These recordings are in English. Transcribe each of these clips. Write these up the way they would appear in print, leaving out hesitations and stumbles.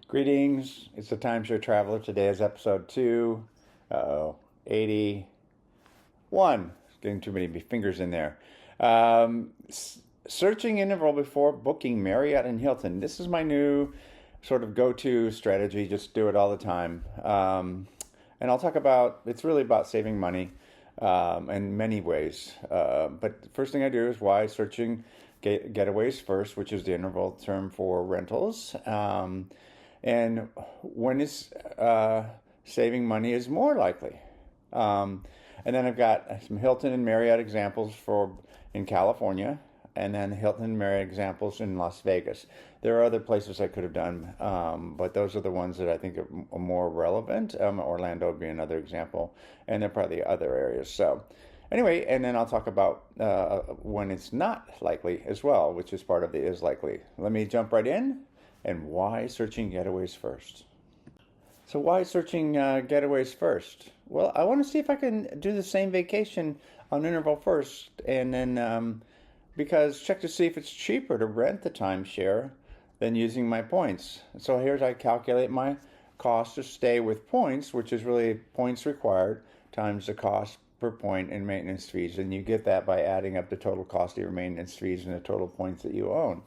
Greetings, it's the Timeshare Traveler. Today is episode 2. 81. Getting too many fingers in there. Searching interval before booking Marriott and Hilton. This is my new sort of go-to strategy. Just do it all the time. And I'll talk about, it's really about saving money in many ways. But the first thing I do is why searching getaways first, which is the interval term for rentals. And when is saving money is more likely. And then I've got some Hilton and Marriott examples in California, and then Hilton and Marriott examples in Las Vegas. There are other places I could have done, but those are the ones that I think are more relevant. Orlando would be another example, and there are probably other areas. So anyway, and then I'll talk about when it's not likely as well, which is part of the is likely. Let me jump right in. And why searching getaways first? So why searching getaways first? Well, I want to see if I can do the same vacation on interval first, and then because check to see if it's cheaper to rent the timeshare than using my points. So here's I calculate my cost to stay with points, which is really points required times the cost per point in maintenance fees, and you get that by adding up the total cost of your maintenance fees and the total points that you own.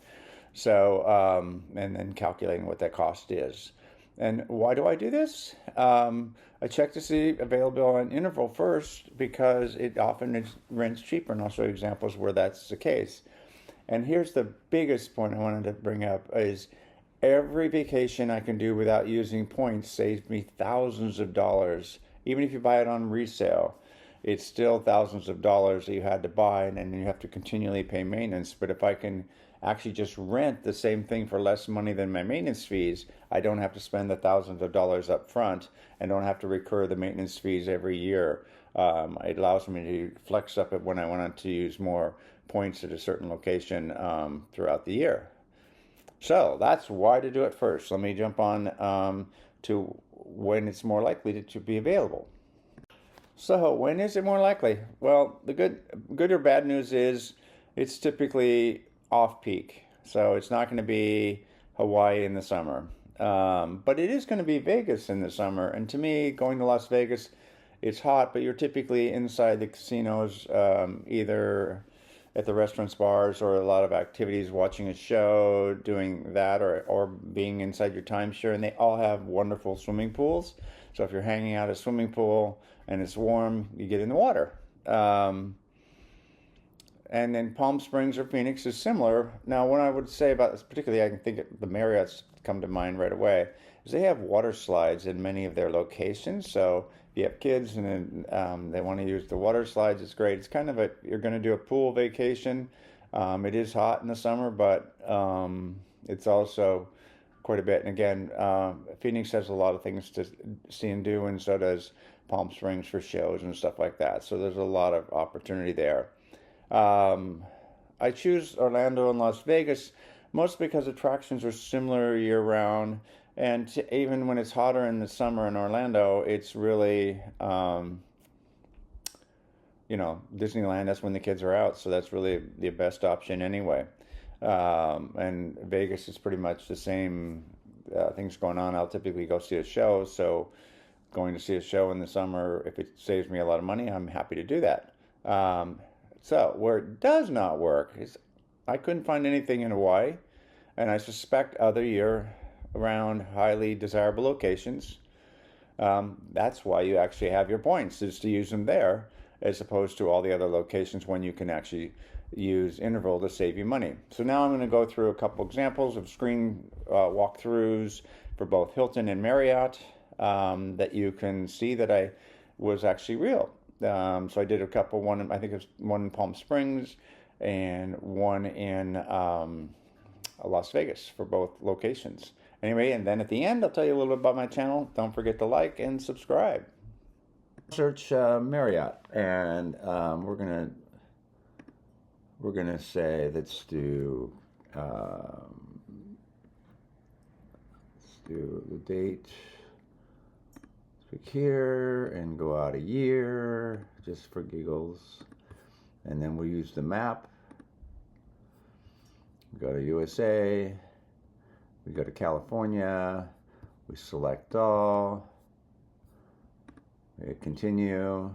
So, and then calculating what that cost is. And why do I do this? I check to see available on interval first because it often rents cheaper, and I'll show you examples where that's the case. And here's the biggest point I wanted to bring up is every vacation I can do without using points saves me thousands of dollars. Even if you buy it on resale, it's still thousands of dollars that you had to buy, and then you have to continually pay maintenance. But if I can actually just rent the same thing for less money than my maintenance fees, I don't have to spend the thousands of dollars up front and don't have to recur the maintenance fees every year. It allows me to flex up it when I want to use more points at a certain location throughout the year. So that's why to do it first. Let me jump on to when it's more likely to be available. So when is it more likely? Well, the good or bad news is it's typically off-peak. So it's not going to be Hawaii in the summer. But it is going to be Vegas in the summer. And to me, going to Las Vegas, it's hot, but you're typically inside the casinos, either at the restaurants, bars, or a lot of activities, watching a show, doing that, or being inside your timeshare. And they all have wonderful swimming pools. So if you're hanging out at a swimming pool and it's warm, you get in the water. And then Palm Springs or Phoenix is similar. Now, what I would say about this, particularly I can think the Marriott's come to mind right away, is they have water slides in many of their locations. So if you have kids and they want to use the water slides, it's great. It's kind of you're going to do a pool vacation. It is hot in the summer, but it's also quite a bit. And again, Phoenix has a lot of things to see and do, and so does Palm Springs for shows and stuff like that. So there's a lot of opportunity there. I choose Orlando and Las Vegas mostly because attractions are similar year-round, and even when it's hotter in the summer in Orlando, it's really, Disneyland, that's when the kids are out, so that's really the best option anyway. And Vegas is pretty much the same things going on. I'll typically go see a show, so going to see a show in the summer, if it saves me a lot of money, I'm happy to do that. So where it does not work is I couldn't find anything in Hawaii, and I suspect other year-round highly desirable locations. That's why you actually have your points, is to use them there as opposed to all the other locations when you can actually use interval to save you money. So now I'm going to go through a couple examples of screen walkthroughs for both Hilton and Marriott that you can see that I was actually real. So I did a couple, I think it was one in Palm Springs and one in Las Vegas for both locations. Anyway, and then at the end, I'll tell you a little bit about my channel. Don't forget to like and subscribe. Search Marriott, and we're gonna say let's do the date. Click here and go out a year just for giggles, and then we'll use the map. Go to USA, we go to California, We select all. We hit continue.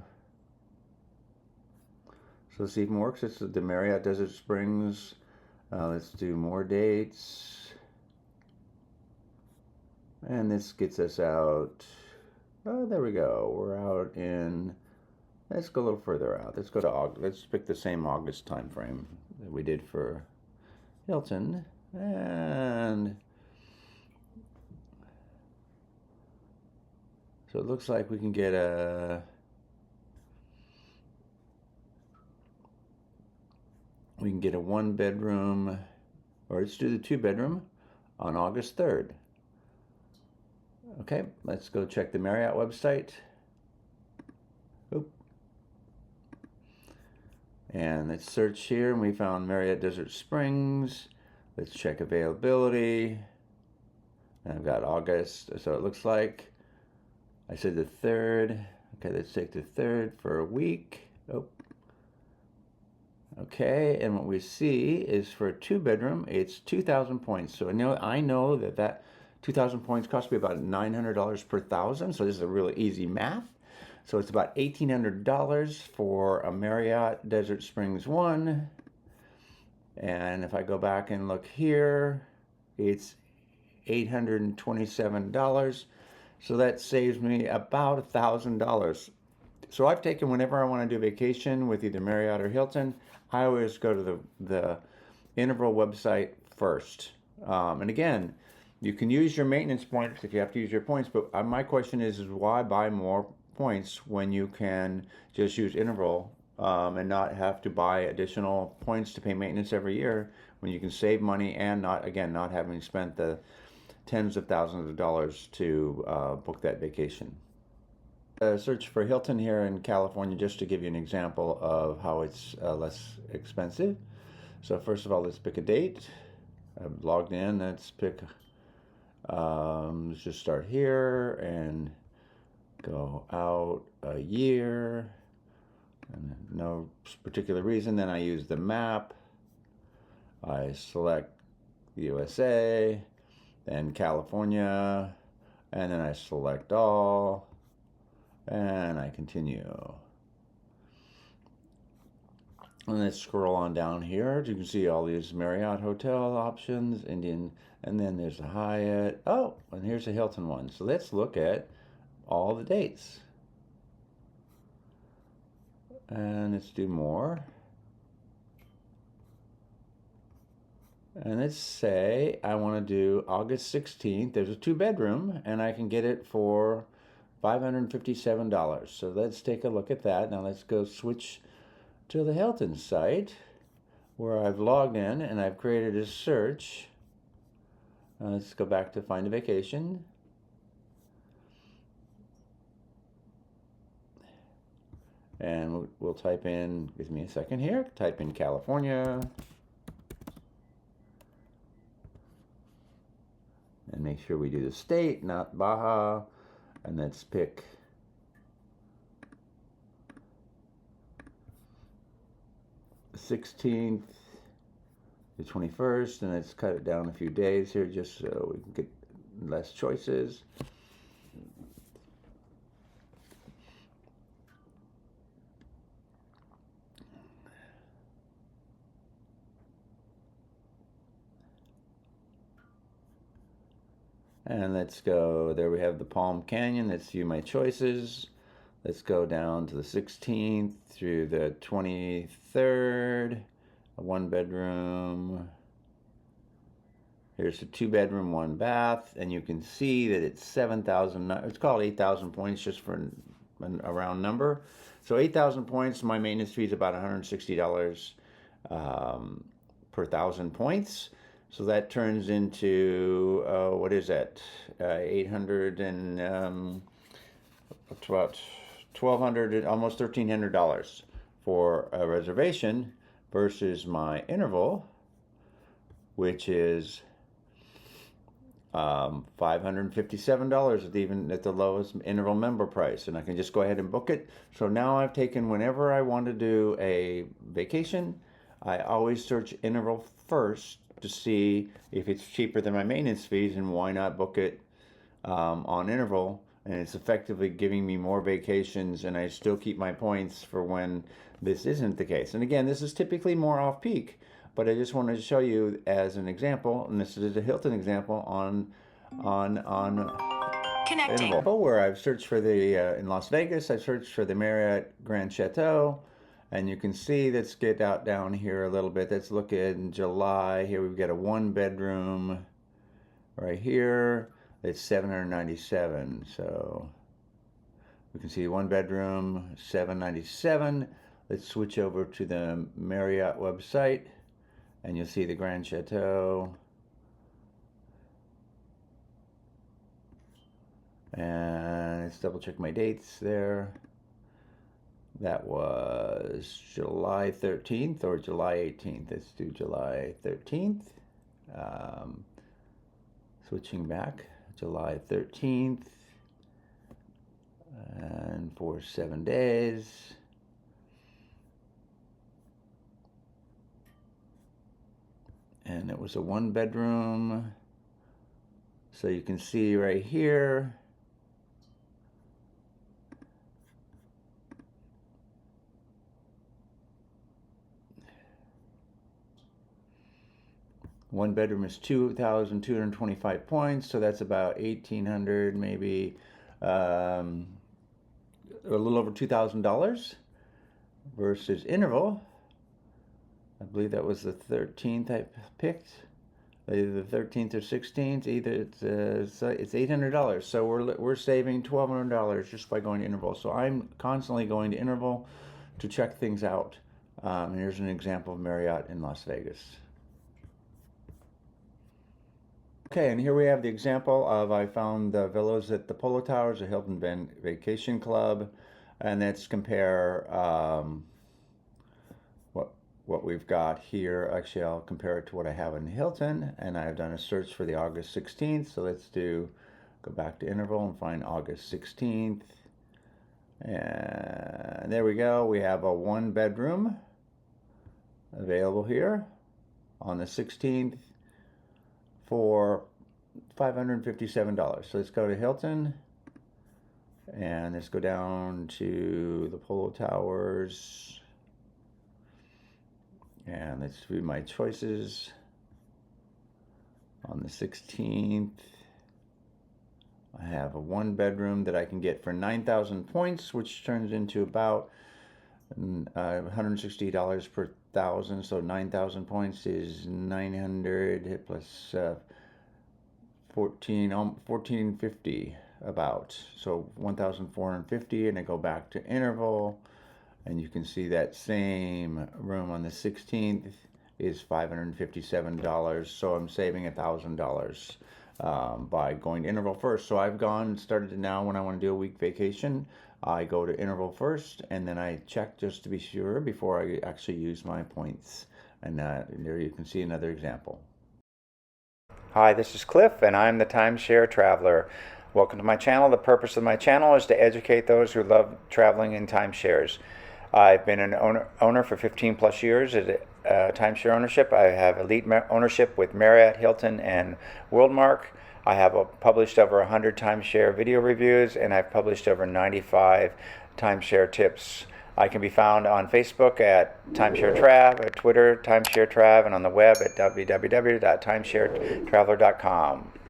So this even works. It's the Marriott Desert Springs. Let's do more dates. And this gets us out. Oh, there we go. We're out in, let's go a little further out. Let's go to August. Let's pick the same August time frame that we did for Hilton. And so it looks like we can get a, one bedroom, or let's do the 2-bedroom on August 3rd. Okay, let's go check the Marriott website. Oop. And let's search here, and we found Marriott Desert Springs. Let's check availability. And I've got August, so it looks like I said the 3rd. Okay, let's take the 3rd for a week. Oh. Okay, and what we see is for a 2-bedroom, it's 2,000 points. So I know that 2,000 points cost me about $900 per thousand. So this is a really easy math. So it's about $1,800 for a Marriott Desert Springs 1. And if I go back and look here, it's $827. So that saves me about $1,000. So I've taken, whenever I want to do vacation with either Marriott or Hilton, I always go to the Interval website first. And again, you can use your maintenance points if you have to use your points, but my question is why buy more points when you can just use Interval and not have to buy additional points to pay maintenance every year, when you can save money and not having spent the tens of thousands of dollars to book that vacation. Search for Hilton here in California, just to give you an example of how it's less expensive. So first of all, let's pick a date. I've logged in. Let's pick, let's just start here and go out a year. And no particular reason. Then I use the map. I select the USA, then California, and then I select all. And I continue. And let's scroll on down here. You can see all these Marriott hotel options, Indian, and then there's a Hyatt. Oh, and here's a Hilton one. So let's look at all the dates. And let's do more. And let's say I want to do August 16th. There's a 2-bedroom, and I can get it for $557. So let's take a look at that. Now let's go switch to the Hilton site where I've logged in and I've created a search. Let's go back to find a vacation. And we'll type in, give me a second here, type in California. And make sure we do the state, not Baja. And let's pick the 16th, the 21st, and let's cut it down a few days here just so we can get less choices. And let's go, there we have the Palm Canyon. Let's view my choices. Let's go down to the 16th through the 23rd, a 1-bedroom. Here's a 2-bedroom, 1-bath, and you can see that it's 7,000, it's called 8,000 points just for a round number. So 8,000 points, my maintenance fee is about $160 per 1,000 points. So that turns into, what is that? 800 and about $1,200, almost $1,300 for a reservation versus my Interval, which is $557 even at the lowest Interval member price, and I can just go ahead and book it. So now I've taken, whenever I want to do a vacation, I always search Interval first to see if it's cheaper than my maintenance fees, and why not book it on interval, and it's effectively giving me more vacations, and I still keep my points for when this isn't the case. And again, this is typically more off-peak, but I just wanted to show you as an example, and this is a Hilton example on Connecting. interval, where I've searched for the in Las Vegas, I've searched for the Marriott Grand Chateau, and you can see, let's get out down here a little bit. Let's look in July. Here we've got a 1-bedroom right here. It's $797. So we can see 1-bedroom, $797. Let's switch over to the Marriott website, and you'll see the Grand Chateau. And let's double check my dates there. That was July 13th or July 18th. Let's do July 13th. Switching back, July 13th. And for 7 days. And it was a 1-bedroom. So you can see right here. One bedroom is 2,225 points, so that's about 1,800, maybe a little over $2,000. Versus interval, I believe that was the 13th I picked, either the 13th or 16th. Either it's $800, so we're saving $1,200 just by going to interval. So I'm constantly going to interval to check things out. Here's an example of Marriott in Las Vegas. Okay, and here we have the example of, I found the villas at the Polo Towers, a Hilton Vacation Club, and let's compare what we've got here. Actually, I'll compare it to what I have in Hilton, and I've done a search for the August 16th. So let's go back to interval and find August 16th. And there we go. We have a 1-bedroom available here on the 16th for $557. So let's go to Hilton, and let's go down to the Polo Towers, and let's view my choices. On the 16th, I have a 1-bedroom that I can get for 9,000 points, which turns into about $160 per thousand. So 9,000 points is 900 plus 1450 about. So 1,450, and I go back to interval, and you can see that same room on the 16th is $557. So I'm saving $1,000 by going to interval first. So I've started to now, when I want to do a week vacation, I go to interval first, and then I check just to be sure before I actually use my points. And there you can see another example. Hi, this is Cliff, and I'm the Timeshare Traveler. Welcome to my channel. The purpose of my channel is to educate those who love traveling in timeshares. I've been an owner for 15 plus years at timeshare ownership. I have elite ownership with Marriott, Hilton, and Worldmark. I have published over 100 timeshare video reviews, and I've published over 95 timeshare tips. I can be found on Facebook at Timeshare Trav, at Twitter Timeshare Trav, and on the web at www.timesharetraveler.com.